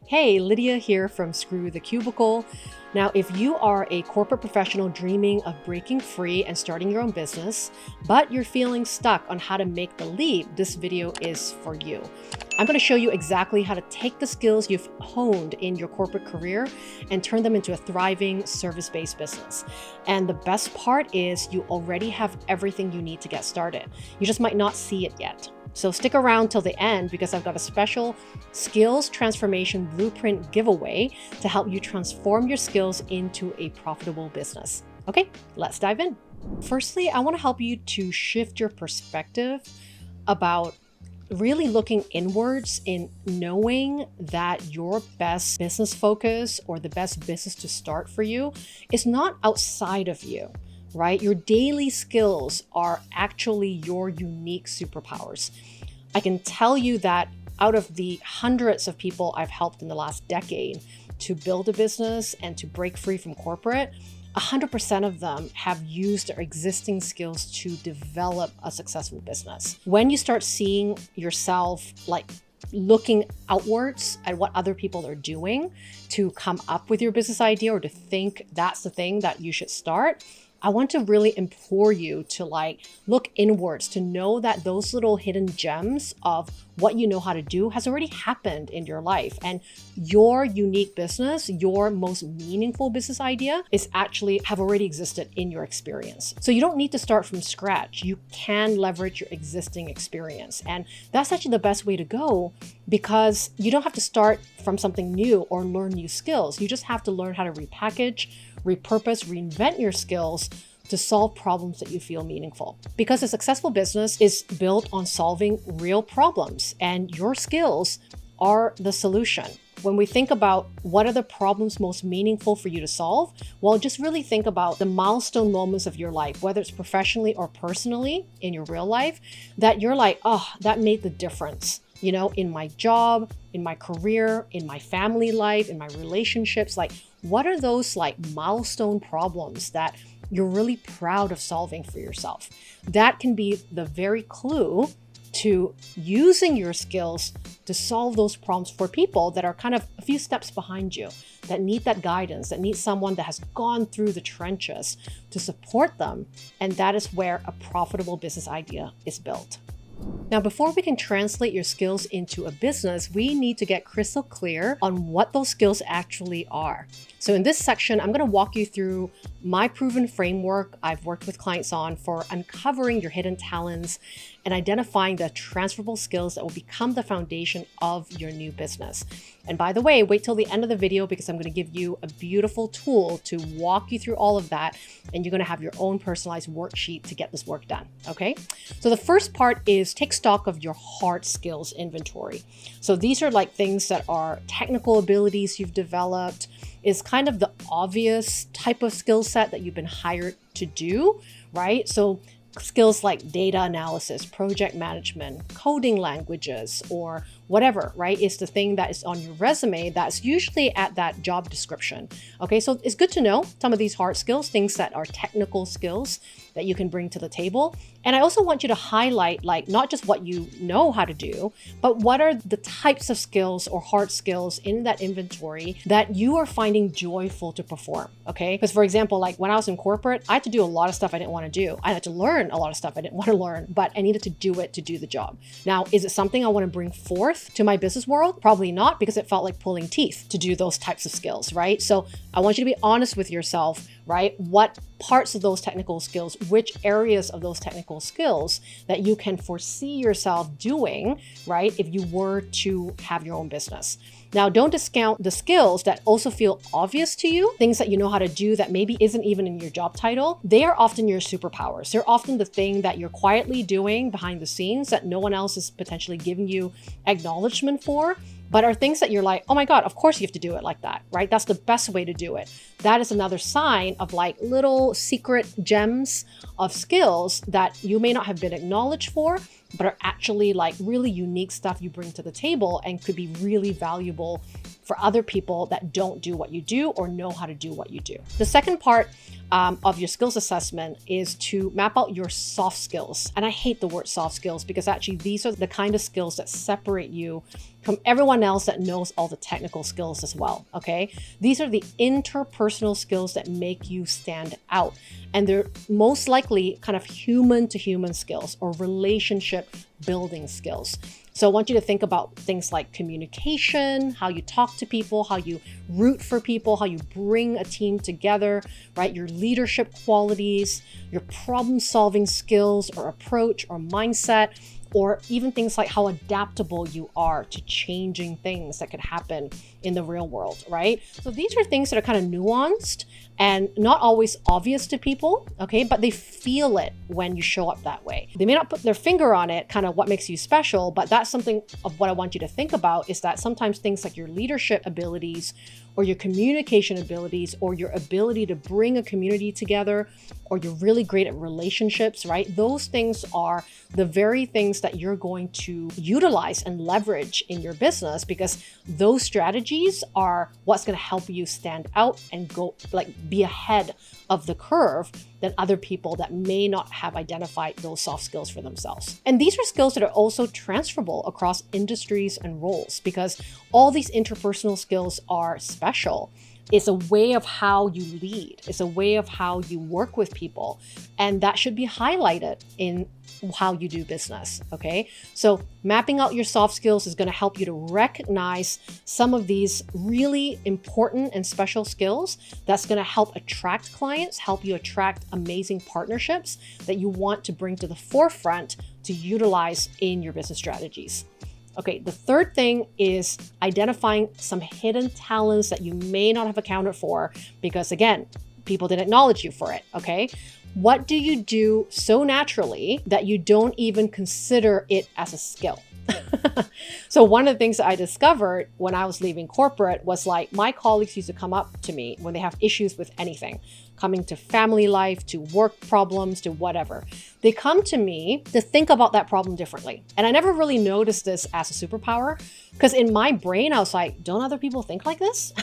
Hey, Lydia here from Screw the Cubicle. Now, if you are a corporate professional dreaming of breaking free and starting your own business, but you're feeling stuck on how to make the leap, this video is for you. I'm going to show you exactly how to take the skills you've honed in your corporate career and turn them into a thriving service-based business. And the best part is you already have everything you need to get started. You just might not see it yet. So stick around till the end because I've got a special skills transformation blueprint giveaway to help you transform your skills into a profitable business. Okay, let's dive in. Firstly, I want to help you to shift your perspective about really looking inwards in knowing that your best business focus or the best business to start for you is not outside of you. Right? Your daily skills are actually your unique superpowers. I can tell you that out of the hundreds of people I've helped in the last decade to build a business and to break free from corporate, 100% of them have used their existing skills to develop a successful business. When you start seeing yourself like looking outwards at what other people are doing to come up with your business idea or to think that's the thing that you should start, I want to really implore you to look inwards, to know that those little hidden gems of what you know how to do has already happened in your life. And your unique business, your most meaningful business idea is actually have already existed in your experience. So you don't need to start from scratch. You can leverage your existing experience. And that's actually the best way to go because you don't have to start from something new or learn new skills. You just have to learn how to repackage, repurpose, reinvent your skills to solve problems that you feel meaningful. Because a successful business is built on solving real problems, and your skills are the solution. When we think about what are the problems most meaningful for you to solve, well, just really think about the milestone moments of your life, whether it's professionally or personally in your real life, that you're like, oh, that made the difference. You know, in my job, in my career, in my family life, in my relationships, what are those milestone problems that you're really proud of solving for yourself? That can be the very clue to using your skills to solve those problems for people that are kind of a few steps behind you, that need that guidance, that need someone that has gone through the trenches to support them. And that is where a profitable business idea is built. Now, before we can translate your skills into a business, we need to get crystal clear on what those skills actually are. So in this section, I'm going to walk you through my proven framework I've worked with clients on for uncovering your hidden talents and identifying the transferable skills that will become the foundation of your new business. And by the way, wait till the end of the video because I'm going to give you a beautiful tool to walk you through all of that. And you're going to have your own personalized worksheet to get this work done. Okay. So the first part is take stock of your hard skills inventory. So these are things that are technical abilities you've developed, is kind of the obvious type of skill set that you've been hired to do, right? So skills like data analysis, project management, coding languages, or whatever, right? Is the thing that is on your resume that's usually at that job description. Okay, so it's good to know some of these hard skills, things that are technical skills that you can bring to the table. And I also want you to highlight not just what you know how to do, but what are the types of skills or hard skills in that inventory that you are finding joyful to perform, okay? Because for example, when I was in corporate, I had to do a lot of stuff I didn't want to do. I had to learn a lot of stuff I didn't want to learn, but I needed to do it to do the job. Now, is it something I want to bring forth to my business world? Probably not, because it felt like pulling teeth to do those types of skills, right? So I want you to be honest with yourself, right? What parts of those technical skills, which areas of those technical skills that you can foresee yourself doing, right? If you were to have your own business. Now, don't discount the skills that also feel obvious to you, things that you know how to do that maybe isn't even in your job title. They are often your superpowers. They're often the thing that you're quietly doing behind the scenes that no one else is potentially giving you acknowledgement for, but are things that you're like, oh my God, of course you have to do it like that, right? That's the best way to do it. That is another sign of little secret gems of skills that you may not have been acknowledged for, but are actually really unique stuff you bring to the table and could be really valuable for other people that don't do what you do or know how to do what you do. The second part of your skills assessment is to map out your soft skills. And I hate the word soft skills because actually these are the kind of skills that separate you from everyone else that knows all the technical skills as well, okay? These are the interpersonal skills that make you stand out. And they're most likely kind of human to human skills or relationship building skills. So I want you to think about things like communication, how you talk to people, how you root for people, how you bring a team together, right? Your leadership qualities, your problem-solving skills or approach or mindset, or even things like how adaptable you are to changing things that could happen in the real world, right? So these are things that are kind of nuanced and not always obvious to people, okay? But they feel it when you show up that way. They may not put their finger on it, kind of what makes you special, but that's something of what I want you to think about is that sometimes things like your leadership abilities or your communication abilities or your ability to bring a community together or you're really great at relationships, right? Those things are the very things that you're going to utilize and leverage in your business because those strategies are what's going to help you stand out and go be ahead of the curve than other people that may not have identified those soft skills for themselves. And these are skills that are also transferable across industries and roles because all these interpersonal skills are special. It's a way of how you lead. It's a way of how you work with people. And that should be highlighted in how you do business, okay? So mapping out your soft skills is going to help you to recognize some of these really important and special skills that's going to help attract clients, help you attract amazing partnerships that you want to bring to the forefront to utilize in your business strategies. Okay, the third thing is identifying some hidden talents that you may not have accounted for because, again, people didn't acknowledge you for it, okay? What do you do so naturally that you don't even consider it as a skill? So one of the things that I discovered when I was leaving corporate was like my colleagues used to come up to me when they have issues with anything, coming to family life, to work problems, to whatever. They come to me to think about that problem differently. And I never really noticed this as a superpower because in my brain, I was like, don't other people think like this?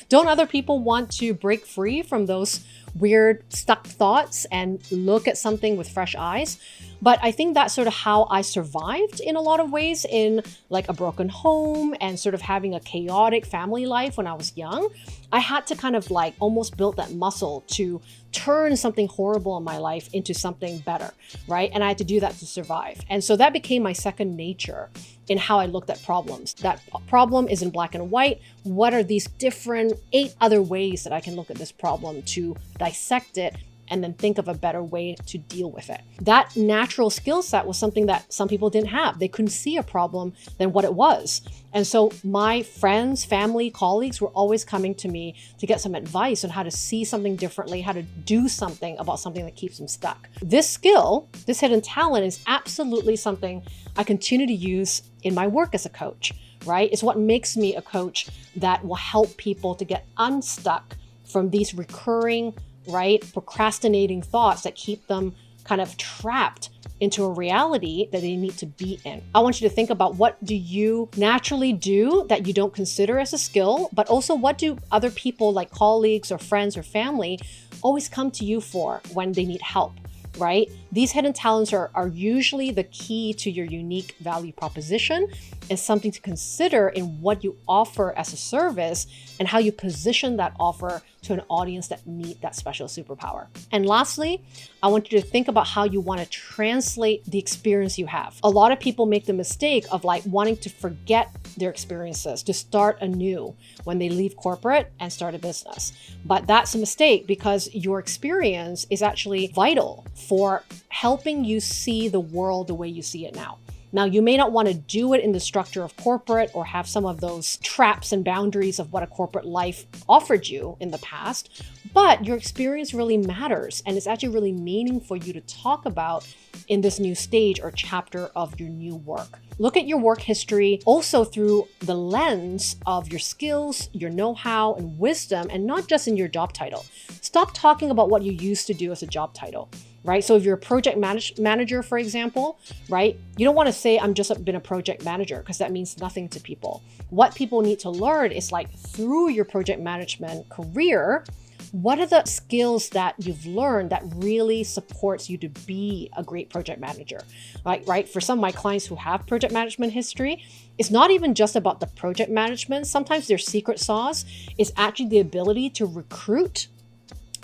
Don't other people want to break free from those weird stuck thoughts and look at something with fresh eyes? But I think that's sort of how I survived in a lot of ways in like a broken home and sort of having a chaotic family life when I was young. I had to kind of like almost build that muscle to turn something horrible in my life into something better, right? And I had to do that to survive. And so that became my second nature in how I looked at problems. That problem is in black and white. What are these different 8 other ways that I can look at this problem to dissect it and then think of a better way to deal with it? That natural skill set was something that some people didn't have. They couldn't see a problem than what it was. And so my friends, family, colleagues were always coming to me to get some advice on how to see something differently, how to do something about something that keeps them stuck. This skill, this hidden talent is absolutely something I continue to use in my work as a coach, right? It's what makes me a coach that will help people to get unstuck from these recurring, right, procrastinating thoughts that keep them kind of trapped into a reality that they need to be in. I want you to think about what do you naturally do that you don't consider as a skill, but also what do other people like colleagues or friends or family always come to you for when they need help, right? These hidden talents are usually the key to your unique value proposition and something to consider in what you offer as a service and how you position that offer to an audience that need that special superpower. And lastly, I want you to think about how you want to translate the experience you have. A lot of people make the mistake of like wanting to forget their experiences, to start anew when they leave corporate and start a business. But that's a mistake because your experience is actually vital for helping you see the world the way you see it now. Now, you may not want to do it in the structure of corporate or have some of those traps and boundaries of what a corporate life offered you in the past, but your experience really matters and it's actually really meaningful for you to talk about in this new stage or chapter of your new work. Look at your work history also through the lens of your skills, your know-how, and wisdom, and not just in your job title. Stop talking about what you used to do as a job title. right? So if you're a project manager, for example, right, you don't want to say I'm just been a project manager, because that means nothing to people. What people need to learn is like through your project management career, what are the skills that you've learned that really supports you to be a great project manager, right? For some of my clients who have project management history, it's not even just about the project management. Sometimes their secret sauce is actually the ability to recruit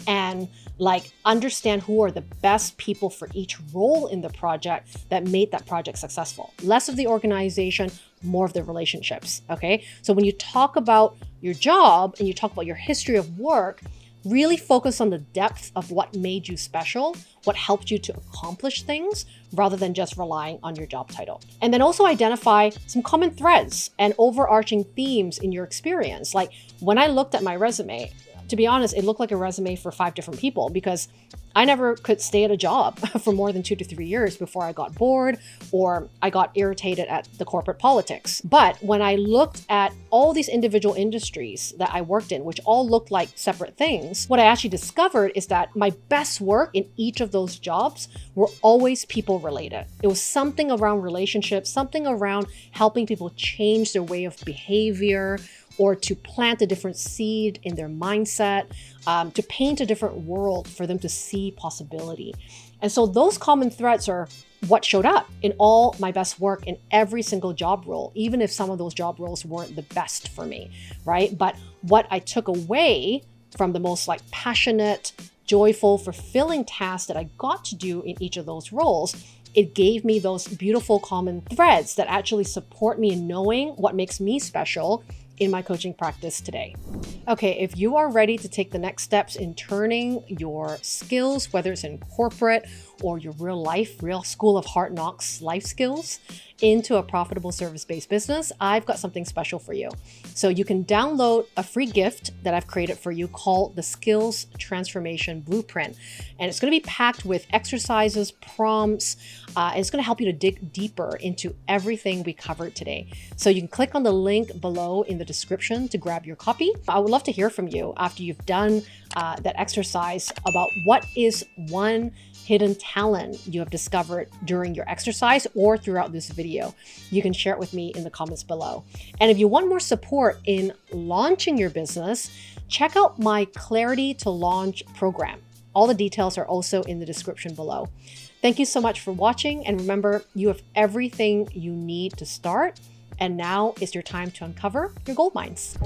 and like understand who are the best people for each role in the project that made that project successful. Less of the organization, more of the relationships, okay? So when you talk about your job and you talk about your history of work, really focus on the depth of what made you special, what helped you to accomplish things, rather than just relying on your job title. And then also identify some common threads and overarching themes in your experience. Like when I looked at my resume, to be honest, it looked like a resume for 5 different people, because I never could stay at a job for more than 2 to 3 years before I got bored or I got irritated at the corporate politics. But when I looked at all these individual industries that I worked in, which all looked like separate things, what I actually discovered is that my best work in each of those jobs were always people related. It was something around relationships, something around helping people change their way of behavior, or to plant a different seed in their mindset, to paint a different world for them to see possibility. And so those common threads are what showed up in all my best work in every single job role, even if some of those job roles weren't the best for me, right? But what I took away from the most like passionate, joyful, fulfilling tasks that I got to do in each of those roles, it gave me those beautiful common threads that actually support me in knowing what makes me special in my coaching practice today. Okay, if you are ready to take the next steps in turning your skills, whether it's in corporate or your real life, real school of hard knocks life skills, into a profitable service-based business, I've got something special for you. So you can download a free gift that I've created for you called the Skills Transformation Blueprint. And it's going to be packed with exercises, prompts, and it's going to help you to dig deeper into everything we covered today. So you can click on the link below in the description to grab your copy. I would love to hear from you after you've done that exercise about what is one hidden talent you have discovered during your exercise or throughout this video. You can share it with me in the comments below. And if you want more support in launching your business, check out my Clarity to Launch program. All the details are also in the description below. Thank you so much for watching. And remember, you have everything you need to start. And now is your time to uncover your gold mines.